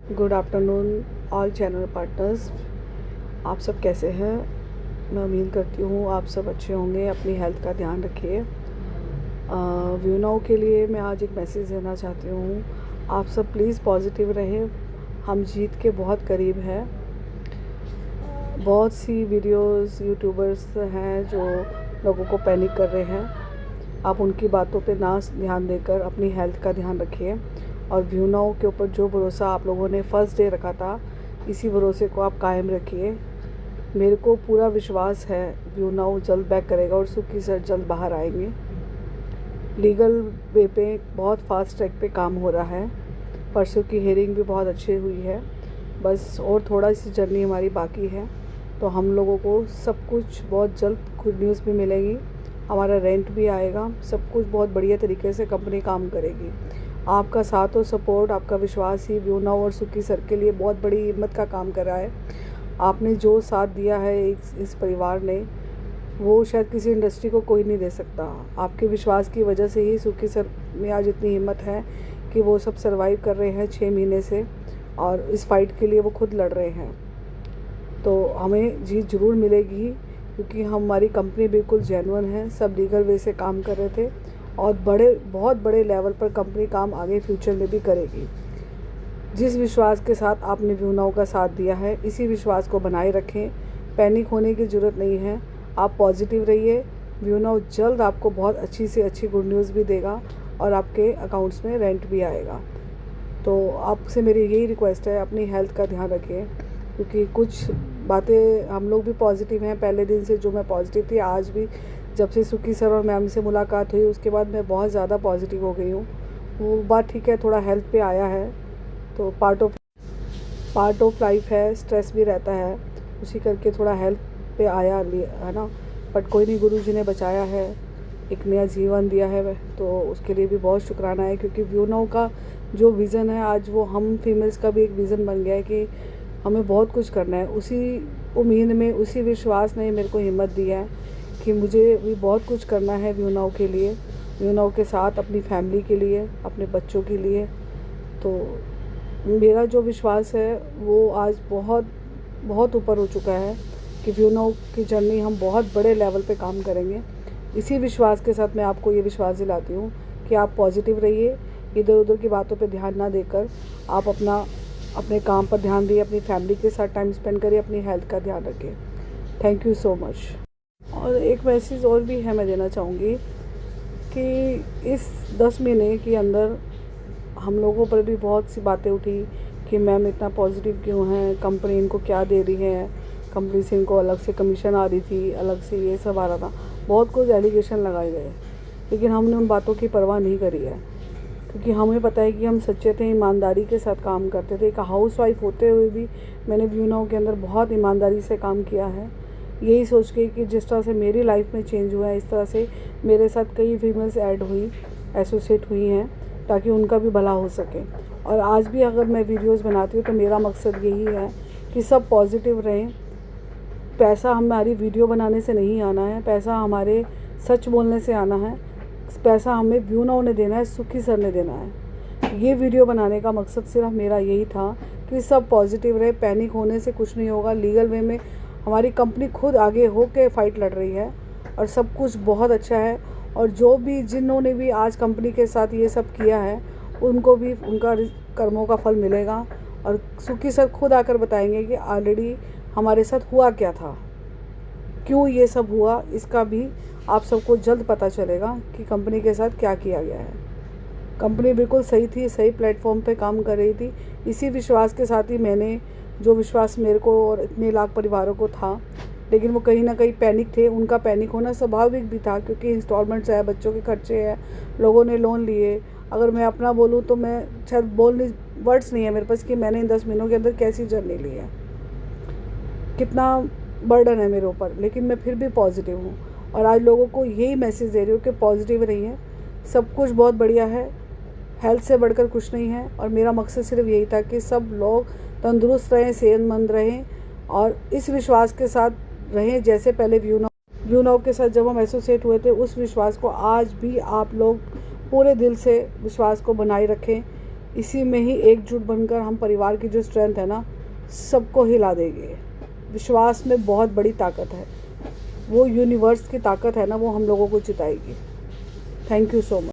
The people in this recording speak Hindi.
Good afternoon all channel partners. आप सब कैसे हैं? मैं उम्मीद करती हूँ आप सब अच्छे होंगे। अपनी हेल्थ का ध्यान रखिए। व्यू नाउ के लिए मैं आज एक मैसेज देना चाहती हूँ। आप सब प्लीज़ पॉजिटिव रहें। हम जीत के बहुत करीब हैं। बहुत सी वीडियोस यूट्यूबर्स हैं जो लोगों को पैनिक कर रहे हैं। आप उनकी बातों पे ना ध्यान देकर अपनी हेल्थ का ध्यान रखिए। और व्यू नाउ के ऊपर जो भरोसा आप लोगों ने फर्स्ट डे रखा था, इसी भरोसे को आप कायम रखिए। मेरे को पूरा विश्वास है व्यू नाउ जल्द बैक करेगा और सुखी सर जल्द बाहर आएंगे। लीगल वे पे बहुत फास्ट ट्रैक पे काम हो रहा है। परसों की हेयरिंग भी बहुत अच्छी हुई है। बस और थोड़ा सी जर्नी हमारी बाकी है, तो हम लोगों को सब कुछ बहुत जल्द गुड न्यूज़ भी मिलेगी। हमारा रेंट भी आएगा। सब कुछ बहुत बढ़िया तरीके से कंपनी काम करेगी। आपका साथ और सपोर्ट, आपका विश्वास ही व्यू नाउ और सुखी सर के लिए बहुत बड़ी हिम्मत का काम कर रहा है। आपने जो साथ दिया है इस परिवार ने, वो शायद किसी इंडस्ट्री को कोई नहीं दे सकता। आपके विश्वास की वजह से ही सुखी सर में आज इतनी हिम्मत है कि वो सब सर्वाइव कर रहे हैं 6 महीने से, और इस फाइट के लिए वो खुद लड़ रहे हैं। तो हमें जीत ज़रूर मिलेगी, क्योंकि हमारी कंपनी बिल्कुल जेन्युइन है। सब लीगल वे से काम कर रहे थे और बहुत बड़े लेवल पर कंपनी काम आगे फ्यूचर में भी करेगी। जिस विश्वास के साथ आपने व्यू नाउ का साथ दिया है, इसी विश्वास को बनाए रखें। पैनिक होने की ज़रूरत नहीं है। आप पॉजिटिव रहिए। व्यू नाउ जल्द आपको बहुत अच्छी से अच्छी गुड न्यूज़ भी देगा और आपके अकाउंट्स में रेंट भी आएगा। तो आपसे मेरी यही रिक्वेस्ट है, अपनी हेल्थ का ध्यान रखें, क्योंकि कुछ बातें हम लोग भी पॉजिटिव हैं। पहले दिन से जो मैं पॉजिटिव थी, आज भी जब से सुखी सर और मैम से मुलाकात हुई उसके बाद मैं बहुत ज़्यादा पॉजिटिव हो गई हूँ। वो बात ठीक है, थोड़ा हेल्थ पे आया है तो पार्ट ऑफ लाइफ है। स्ट्रेस भी रहता है, उसी करके थोड़ा हेल्थ पे आया है ना। बट कोई नहीं, गुरु जी ने बचाया है, एक नया जीवन दिया है, तो उसके लिए भी बहुत शुक्राना है। क्योंकि व्यू नाउ का जो विज़न है, आज वो हम फीमेल्स का भी एक विज़न बन गया है कि हमें बहुत कुछ करना है। उसी उम्मीद में, उसी विश्वास ने मेरे को हिम्मत दी है कि मुझे भी बहुत कुछ करना है व्यू नाउ के लिए, व्यू नाउ के साथ अपनी फैमिली के लिए, अपने बच्चों के लिए। तो मेरा जो विश्वास है वो आज बहुत बहुत ऊपर हो चुका है कि व्यू नाउ की जर्नी हम बहुत बड़े लेवल पे काम करेंगे। इसी विश्वास के साथ मैं आपको ये विश्वास दिलाती हूँ कि आप पॉजिटिव रहिए। इधर उधर की बातों पे ध्यान ना देकर आप अपने काम पर ध्यान दिए, अपनी फैमिली के साथ टाइम स्पेंड करिए, अपनी हेल्थ का ध्यान रखें। Thank you so much. और एक मैसेज और भी है, मैं देना चाहूँगी कि इस 10 महीने के अंदर हम लोगों पर भी बहुत सी बातें उठी कि मैम इतना पॉजिटिव क्यों हैं, कंपनी इनको क्या दे रही है, कंपनी से इनको अलग से कमीशन आ रही थी, अलग से ये सब आ रहा था, बहुत कुछ एलिगेशन लगाए गए। लेकिन हमने उन बातों की परवाह नहीं करी है, क्योंकि हमें पता है कि हम सच्चे थे, ईमानदारी के साथ काम करते थे। एक हाउसवाइफ होते हुए भी मैंने व्यू नाउ के अंदर बहुत ईमानदारी से काम किया है, यही सोच के कि जिस तरह से मेरी लाइफ में चेंज हुआ है, इस तरह से मेरे साथ कई फीमेल्स ऐड हुई, एसोसिएट हुई हैं, ताकि उनका भी भला हो सके। और आज भी अगर मैं वीडियोस बनाती हूँ तो मेरा मकसद यही है कि सब पॉजिटिव रहें। पैसा हमारी वीडियो बनाने से नहीं आना है, पैसा हमारे सच बोलने से आना है। पैसा हमें व्यू नाउ ने देना है, सुखी सर ने देना है। ये वीडियो बनाने का मकसद सिर्फ मेरा यही था कि सब पॉजिटिव रहे। पैनिक होने से कुछ नहीं होगा। लीगल वे में हमारी कंपनी खुद आगे होके फ़ाइट लड़ रही है और सब कुछ बहुत अच्छा है। और जिन्होंने भी आज कंपनी के साथ ये सब किया है, उनको भी उनका कर्मों का फल मिलेगा। और सुखी सर खुद आकर बताएंगे कि ऑलरेडी हमारे साथ हुआ क्या था, क्यों ये सब हुआ। इसका भी आप सबको जल्द पता चलेगा कि कंपनी के साथ क्या किया गया है। कंपनी बिल्कुल सही थी, सही प्लेटफॉर्म पे काम कर रही थी। इसी विश्वास के साथ ही मैंने, जो विश्वास मेरे को और इतने लाख परिवारों को था, लेकिन वो कहीं ना कहीं पैनिक थे। उनका पैनिक होना स्वाभाविक भी था, क्योंकि इंस्टॉलमेंट्स है, बच्चों के खर्चे हैं, लोगों ने लोन लिए। अगर मैं अपना बोलूँ तो मैं शायद वर्ड्स नहीं है मेरे पास कि मैंने इन 10 महीनों के अंदर कैसी जर्नी ली है, कितना बर्डन है मेरे ऊपर। लेकिन मैं फिर भी पॉजिटिव हूँ और आज लोगों को यही मैसेज दे रही हूँ कि पॉजिटिव रहिए, सब कुछ बहुत बढ़िया है। हेल्थ से बढ़कर कुछ नहीं है। और मेरा मकसद सिर्फ यही था कि सब लोग तंदुरुस्त रहें, सेहतमंद रहें और इस विश्वास के साथ रहें जैसे पहले व्यू नाउ के साथ जब हम एसोसिएट हुए थे, उस विश्वास को आज भी आप लोग पूरे दिल से विश्वास को बनाए रखें इसी में ही एकजुट बनकर हम परिवार की जो स्ट्रेंथ है ना, सबको हिला देंगे। विश्वास में बहुत बड़ी ताकत है, वो यूनिवर्स की ताकत है ना, वो हम लोगों को जिताएगी। Thank you so much.